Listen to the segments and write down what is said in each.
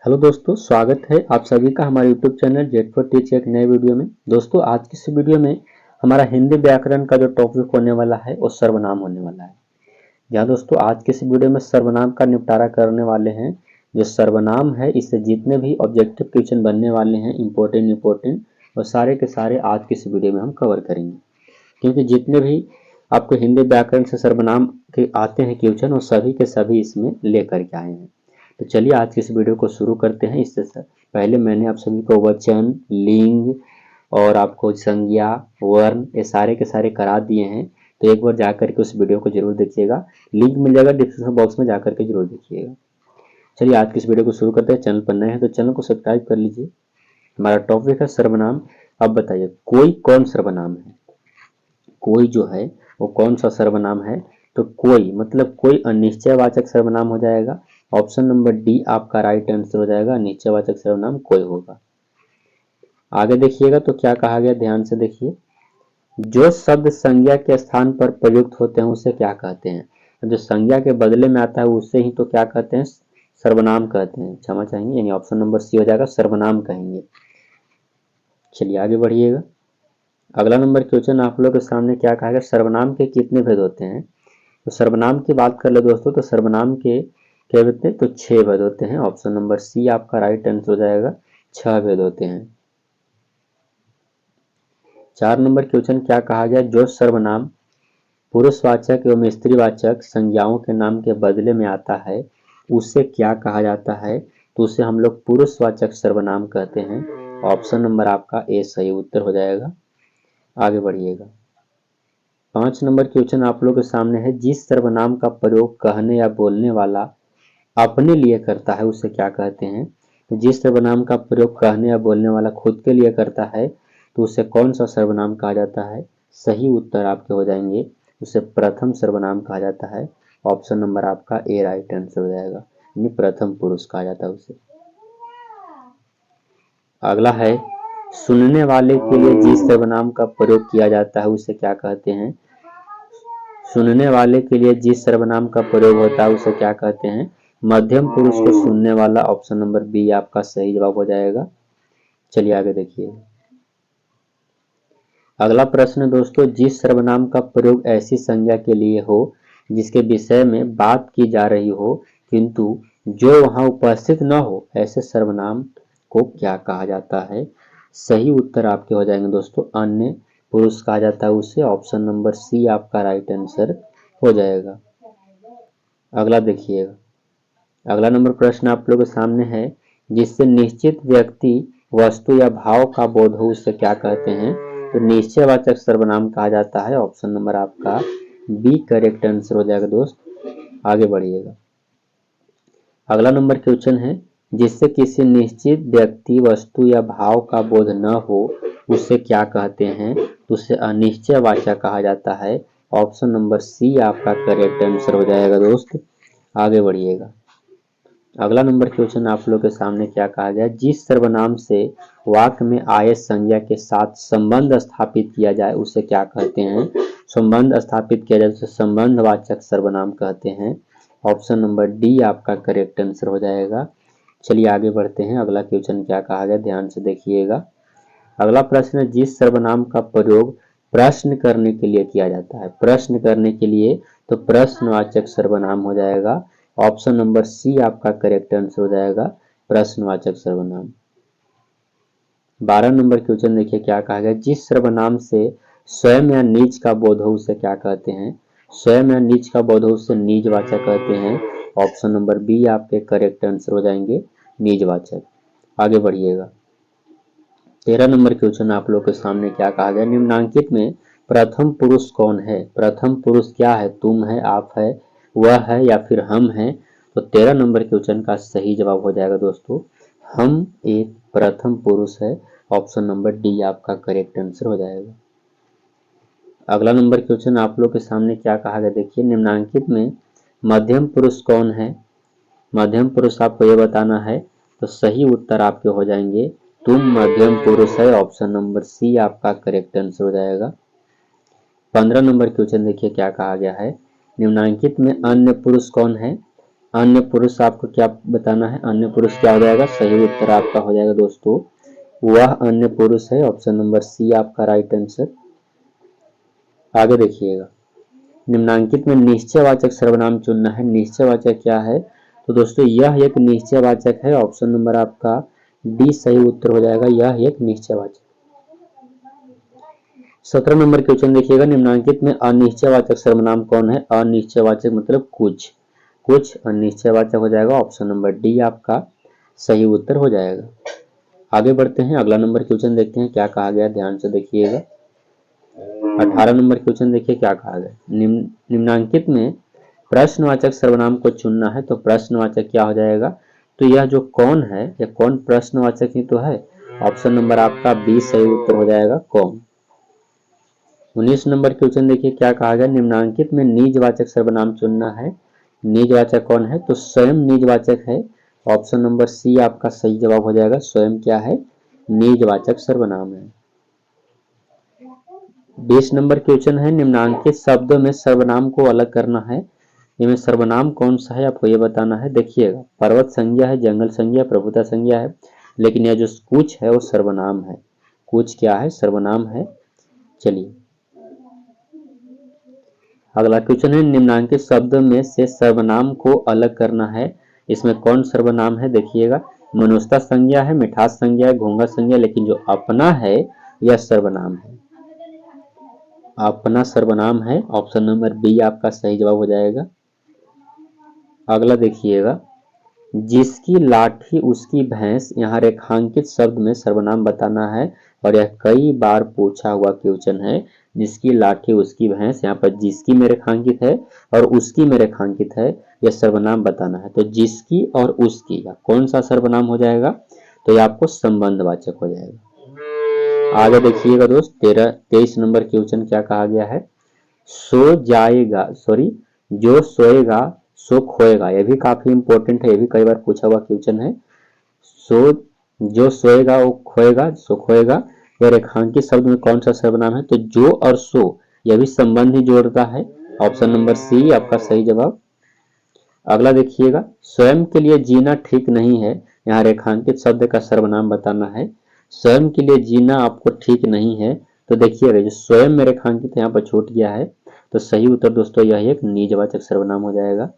Hello दोस्तों, स्वागत है आप सभी का हमारे YouTube channel jet for teach एक नए वीडियो में। दोस्तों, आज की इस वीडियो में हमारा हिंदी व्याकरण का जो टॉपिक होने वाला है वो सर्वनाम होने वाला है। यहाँ दोस्तों आज की इस वीडियो में सर्वनाम का निपटारा करने वाले हैं। जो सर्वनाम है इससे जितने भी ऑब्जेक्टिव क्वेश्चन बनने वाले हैं इम्पोर्टेंट और सारे के सारे आज की इस वीडियो में हम कवर करेंगे, क्योंकि जितने भी आपको हिंदी व्याकरण से सर्वनाम के आते हैं क्वेश्चन वो सभी के सभी इसमें लेकर के आए हैं। तो चलिए आज की इस वीडियो को शुरू करते हैं। इससे पहले मैंने आप सभी को वचन, लिंग और आपको संज्ञा, वर्ण ये सारे के सारे करा दिए हैं। तो एक बार जाकर के उस वीडियो को जरूर देखिएगा, लिंक मिल जाएगा डिस्क्रिप्शन बॉक्स में, जाकर के जरूर देखिएगा। चलिए आज की इस वीडियो को शुरू करते हैं। चैनल पर नए हैं तो चैनल को सब्सक्राइब कर लीजिए। हमारा टॉपिक है सर्वनाम। अब बताइए कोई कौन सर्वनाम है। कोई जो है वो कौन सा सर्वनाम है, तो कोई मतलब कोई अनिश्चयवाचक सर्वनाम हो जाएगा। ऑप्शन नंबर डी आपका राइट आंसर हो जाएगा, अनिश्चयवाचक सर्वनाम कोई होगा। आगे देखिएगा तो क्या कहा गया, ध्यान से देखिए। जो शब्द संज्ञा के स्थान पर प्रयुक्त होते हैं उसे क्या कहते हैं। जो संज्ञा के बदले में आता है उसे ही तो क्या कहते हैं, सर्वनाम कहते हैं। क्षमा चाहेंगे, यानी ऑप्शन नंबर सी हो जाएगा, सर्वनाम कहेंगे। चलिए आगे बढ़िएगा। अगला नंबर क्वेश्चन आप लोग के सामने क्या कहा गया, सर्वनाम के कितने भेद होते हैं। तो सर्वनाम की बात कर ले दोस्तों, तो सर्वनाम के क्या होते हैं, तो 6 भेद होते हैं। ऑप्शन नंबर सी आपका राइट आंसर हो जाएगा, 6 भेद होते हैं। 4 नंबर क्वेश्चन क्या कहा गया, जो सर्वनाम पुरुषवाचक एवं स्त्रीवाचक संज्ञाओं के नाम के बदले में आता है उसे क्या कहा जाता है, तो उसे हम लोग पुरुषवाचक सर्वनाम कहते हैं। ऑप्शन नंबर आपका ए सही उत्तर हो जाएगा। आगे बढ़िएगा। 5 नंबर क्वेश्चन आप लोग के सामने है, जिस सर्वनाम का प्रयोग कहने या बोलने वाला अपने लिए करता है उसे क्या कहते हैं। तो जिस सर्वनाम का प्रयोग कहने या बोलने वाला खुद के लिए करता है तो उसे कौन सा सर्वनाम कहा जाता है। सही उत्तर आपके हो जाएंगे, उसे प्रथम सर्वनाम कहा जाता है। ऑप्शन नंबर आपका ए राइट आंसर हो जाएगा, यानी प्रथम पुरुष कहा जाता है उसे। अगला है, सुनने वाले के लिए जिस सर्वनाम का प्रयोग किया जाता है उसे क्या कहते हैं। सुनने वाले के लिए जिस सर्वनाम का प्रयोग होता है उसे क्या कहते हैं, मध्यम पुरुष को सुनने वाला। ऑप्शन नंबर बी आपका सही जवाब हो जाएगा। चलिए आगे देखिए। अगला प्रश्न दोस्तों, जिस सर्वनाम का प्रयोग ऐसी संज्ञा के लिए हो जिसके विषय में बात की जा रही हो किंतु जो वहां उपस्थित न हो, ऐसे सर्वनाम को क्या कहा जाता है। सही उत्तर आपके हो जाएंगे दोस्तों, अन्य पुरुष कहा जाता है उसे। ऑप्शन नंबर सी आपका राइट आंसर हो जाएगा। अगला देखिएगा। अगला नंबर प्रश्न आप लोगों के सामने है, जिससे निश्चित व्यक्ति, वस्तु या भाव का बोध हो उसे क्या कहते हैं। तो निश्चयवाचक सर्वनाम कहा जाता है। ऑप्शन नंबर आपका बी करेक्ट आंसर हो जाएगा दोस्त। आगे बढ़िएगा। अगला नंबर क्वेश्चन है, जिससे किसी निश्चित व्यक्ति, वस्तु या भाव का बोध न हो उसे क्या कहते हैं, तो उसे अनिश्चयवाचक कहा जाता है। ऑप्शन नंबर सी आपका करेक्ट आंसर हो जाएगा दोस्त। आगे बढ़िएगा। अगला नंबर क्वेश्चन आप लोग के सामने क्या कहा गया, जिस सर्वनाम से वाक्य में आए संज्ञा के साथ संबंध स्थापित किया जाए उसे क्या कहते हैं। संबंध स्थापित किया जाए उसे संबंधवाचक सर्वनाम कहते हैं। ऑप्शन नंबर डी आपका करेक्ट आंसर हो जाएगा। चलिए आगे बढ़ते हैं। अगला क्वेश्चन क्या कहा गया, ध्यान से देखिएगा। अगला प्रश्न है, जिस सर्वनाम का प्रयोग प्रश्न करने के लिए किया जाता है। प्रश्न करने के लिए तो प्रश्नवाचक सर्वनाम हो जाएगा। ऑप्शन नंबर सी आपका करेक्ट आंसर हो जाएगा, प्रश्नवाचक सर्वनाम। 12 नंबर क्वेश्चन देखिए क्या कहा गया, जिस सर्वनाम से स्वयं या नीच का बोध हो उसे क्या कहते हैं। स्वयं या नीच का बोध हो उसे निजवाचक कहते हैं। ऑप्शन नंबर बी आपके करेक्ट आंसर हो जाएंगे, निजवाचक। आगे बढ़िएगा। 13 नंबर क्वेश्चन आप लोग के सामने क्या कहा गया, निम्नांकित में प्रथम पुरुष कौन है। प्रथम पुरुष क्या है, तुम है, आप है, वह है या फिर हम है। तो 13 नंबर क्वेश्चन का सही जवाब हो जाएगा दोस्तों, हम एक प्रथम पुरुष है। ऑप्शन नंबर डी आपका करेक्ट आंसर हो जाएगा। अगला नंबर क्वेश्चन आप लोग के सामने क्या कहा गया, देखिए निम्नांकित में मध्यम पुरुष कौन है। मध्यम पुरुष आपको ये बताना है, तो सही उत्तर आपके हो जाएंगे, तुम मध्यम पुरुष है। ऑप्शन नंबर सी आपका करेक्ट आंसर हो जाएगा। 15 नंबर क्वेश्चन देखिए क्या कहा गया है, निम्नांकित में अन्य पुरुष कौन है। अन्य पुरुष आपको क्या बताना है, अन्य पुरुष क्या हो जाएगा, सही उत्तर आपका हो जाएगा दोस्तों वह अन्य पुरुष है, ऑप्शन नंबर सी आपका राइट आंसर। आगे देखिएगा, निम्नांकित में निश्चयवाचक सर्वनाम चुनना है। निश्चयवाचक क्या है, तो दोस्तों यह एक निश्चयवाचक है, ऑप्शन नंबर आपका डी सही उत्तर हो जाएगा, यह एक निश्चयवाचक। 17 नंबर क्वेश्चन देखिएगा, निम्नांकित में अनिश्चयवाचक सर्वनाम कौन है। अनिश्चयवाचक मतलब कुछ, कुछ अनिश्चयवाचक हो जाएगा, ऑप्शन नंबर डी आपका सही उत्तर हो जाएगा। आगे बढ़ते हैं, अगला नंबर क्वेश्चन देखते हैं क्या कहा गया, ध्यान से देखिएगा। 18 नंबर क्वेश्चन देखिए क्या कहा गया, निम्नांकित में प्रश्नवाचक सर्वनाम को चुनना है। तो प्रश्नवाचक क्या हो जाएगा, तो यह जो कौन है, यह कौन प्रश्नवाचक ही तो है, ऑप्शन नंबर आपका बी सही उत्तर हो जाएगा, कौन। 19 नंबर क्वेश्चन देखिए क्या कहा गया, निम्नांकित में निजवाचक सर्वनाम चुनना है। निजवाचक कौन है, तो स्वयं निजवाचक है, ऑप्शन नंबर सी आपका सही जवाब हो जाएगा, स्वयं क्या है, निजवाचक सर्वनाम है। 20 नंबर क्वेश्चन है, निम्नांकित शब्दों में सर्वनाम को अलग करना है। इनमें सर्वनाम कौन सा है आपको ये बताना है। देखिएगा, पर्वत संज्ञा है, जंगल संज्ञा, प्रभुता संज्ञा है, लेकिन यह जो कुछ है वो सर्वनाम है। कुछ क्या है, सर्वनाम है। चलिए अगला क्वेश्चन है, निम्नांकित शब्द में से सर्वनाम को अलग करना है। इसमें कौन सर्वनाम है, देखिएगा, मनुष्यता संज्ञा है, मिठास संज्ञा है, घोंघा संज्ञा, लेकिन जो अपना है यह सर्वनाम है, अपना सर्वनाम है, ऑप्शन नंबर बी आपका सही जवाब हो जाएगा। अगला देखिएगा, जिसकी लाठी उसकी भैंस, यहाँ रेखांकित शब्द में सर्वनाम बताना है, और यह कई बार पूछा हुआ क्वेश्चन है। जिसकी लाठी उसकी भैंस, यहाँ पर जिसकी में रेखांकित है और उसकी में रेखांकित है, यह सर्वनाम बताना है। तो जिसकी और उसकी का कौन सा सर्वनाम हो जाएगा, तो यह आपको संबंधवाचक हो जाएगा। आगे देखिएगा दोस्त, 23 नंबर क्वेश्चन क्या कहा गया है, सो जाएगा, सॉरी, जो सोएगा सो खोएगा। यह भी काफी इंपॉर्टेंट है, यह भी कई बार पूछा हुआ क्वेश्चन है। सो, जो सोएगा वो खोएगा, सो खोएगा, यह रेखांकित शब्द में कौन सा सर्वनाम है, तो जो और सो यह भी संबंध ही जोड़ता है, ऑप्शन नंबर सी आपका सही जवाब। अगला देखिएगा, स्वयं के लिए जीना ठीक नहीं है, यहाँ रेखांकित शब्द का सर्वनाम बताना है। स्वयं के लिए जीना आपको ठीक नहीं है, तो देखिएगा जो स्वयं में रेखांकित यहाँ पर छूट गया है, तो सही उत्तर दोस्तों यह एक निजवाचक सर्वनाम हो जाएगा,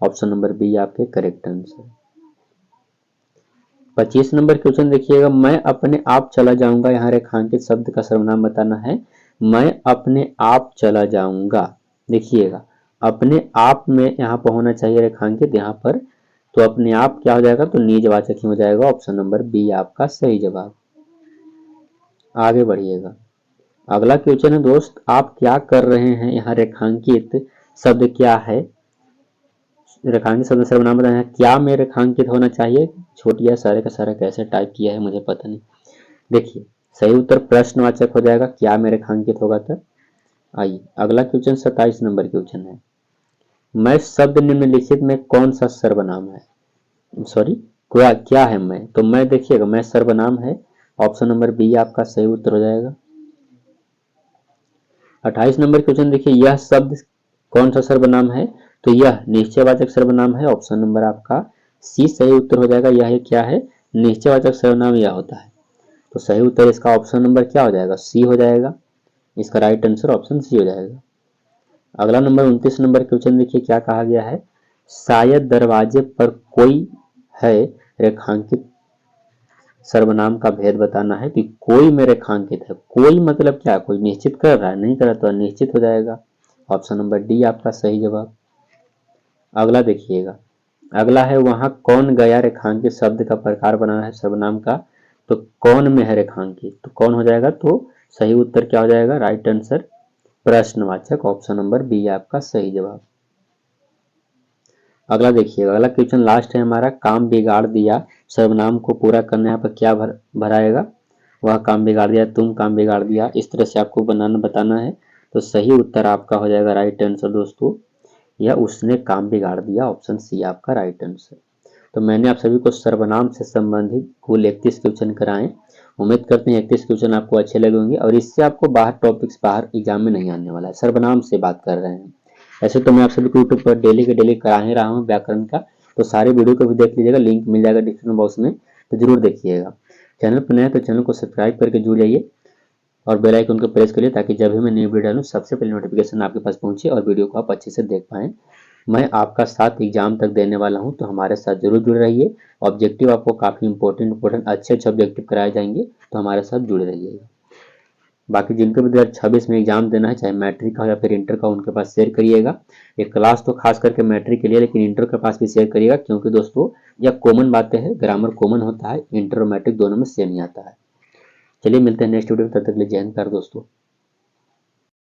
ऑप्शन नंबर बी आपके करेक्ट आंसर। 25 नंबर क्वेश्चन देखिएगा, मैं अपने आप चला जाऊंगा, यहाँ रेखांकित शब्द का सर्वनाम बताना है। मैं अपने आप चला जाऊंगा, देखिएगा अपने आप में यहाँ पर होना चाहिए रेखांकित यहाँ पर, तो अपने आप क्या हो जाएगा, तो निजवाचक ही हो जाएगा, ऑप्शन नंबर बी आपका सही जवाब। आगे बढ़िएगा, अगला क्वेश्चन है दोस्त, आप क्या कर रहे हैं, यहाँ रेखांकित शब्द क्या है, रेखांकित शब्द सर्वनाम बताना है। क्या में रेखांकित होना चाहिए, छोटिया सारे का सारा कैसे टाइप किया है मुझे पता नहीं। देखिए सही उत्तर प्रश्नवाचक हो जाएगा, क्या में रेखांकित होगा तो। आइए अगला क्वेश्चन 27 नंबर क्वेश्चन है, मैं शब्द निम्नलिखित में कौन सा सर्वनाम है, सॉरी क्या है मैं, तो मैं देखिएगा मैं सर्वनाम है, ऑप्शन नंबर बी आपका सही उत्तर हो जाएगा। 28 नंबर क्वेश्चन देखिए, यह शब्द कौन सा सर्वनाम है, तो यह निश्चयवाचक सर्वनाम है, ऑप्शन नंबर आपका सी सही उत्तर हो जाएगा। यह क्या है, निश्चयवाचक सर्वनाम यह होता है, तो सही उत्तर इसका ऑप्शन नंबर क्या हो जाएगा, सी हो जाएगा, इसका राइट आंसर ऑप्शन सी हो जाएगा। अगला नंबर 29 नंबर क्वेश्चन देखिए क्या कहा गया है, शायद दरवाजे पर कोई है, रेखांकित सर्वनाम का भेद बताना है कि कोई में रेखांकित है, कोई मतलब क्या, कोई निश्चित कर रहा है, नहीं कर रहा तो अनिश्चित हो जाएगा, ऑप्शन नंबर डी आपका सही जवाब। अगला देखिएगा, अगला है वहां कौन गया, रेखांकित शब्द का प्रकार बनाना है सर्वनाम का, तो कौन में है रेखांकित, तो कौन हो जाएगा, तो सही उत्तर क्या हो जाएगा, राइट आंसर प्रश्नवाचक, ऑप्शन नंबर बी आपका सही जवाब। अगला देखिएगा, अगला क्वेश्चन लास्ट है हमारा, काम बिगाड़ दिया, सर्वनाम को पूरा करने यहाँ पर क्या भराएगा, वह काम बिगाड़ दिया, तुम काम बिगाड़ दिया, इस तरह से आपको बनाना बताना है, तो सही उत्तर आपका हो जाएगा राइट आंसर दोस्तों, या उसने काम बिगाड़ दिया, ऑप्शन सी आपका राइट आंसर। तो मैंने आप सभी को सर्वनाम से संबंधित कुल 31 क्वेश्चन कराएं, उम्मीद करते हैं 31 क्वेश्चन आपको अच्छे लगे होंगे, और इससे आपको बाहर टॉपिक्स बाहर एग्जाम में नहीं आने वाला है, सर्वनाम से बात कर रहे हैं। ऐसे तो मैं आप सभी को यूट्यूब पर डेली के डेली करा ही रहा हूँ व्याकरण का, तो सारे वीडियो को भी देख लीजिएगा, लिंक मिल जाएगा डिस्क्रिप्शन बॉक्स में, तो जरूर देखिएगा। चैनल पर नया तो चैनल को सब्सक्राइब करके जुड़ जाइए और बेल आइकन को प्रेस करिए ताकि जब भी मैं नई वीडियो डालूं सबसे पहले नोटिफिकेशन आपके पास पहुंचे और वीडियो को आप अच्छे से देख पाएं। मैं आपका साथ एग्जाम तक देने वाला हूं, तो हमारे साथ जरूर जुड़े रहिए। ऑब्जेक्टिव आपको काफ़ी इंपॉर्टेंट अच्छे ऑब्जेक्टिव कराए जाएंगे, तो हमारे साथ जुड़े रहिएगा। बाकी जिनको भी 2026 में एग्जाम देना है, चाहे मैट्रिक का या फिर इंटर का, उनके पास शेयर करिएगा। ये क्लास तो खास करके मैट्रिक के लिए, लेकिन इंटर के पास भी शेयर करिएगा, क्योंकि दोस्तों यह कॉमन बातें हैं, ग्रामर कॉमन होता है, इंटर और मैट्रिक दोनों में सेम ही आता है। चलिए मिलते हैं नेक्स्ट वीडियो में, तब तक के लिए जय हिंद दोस्तों।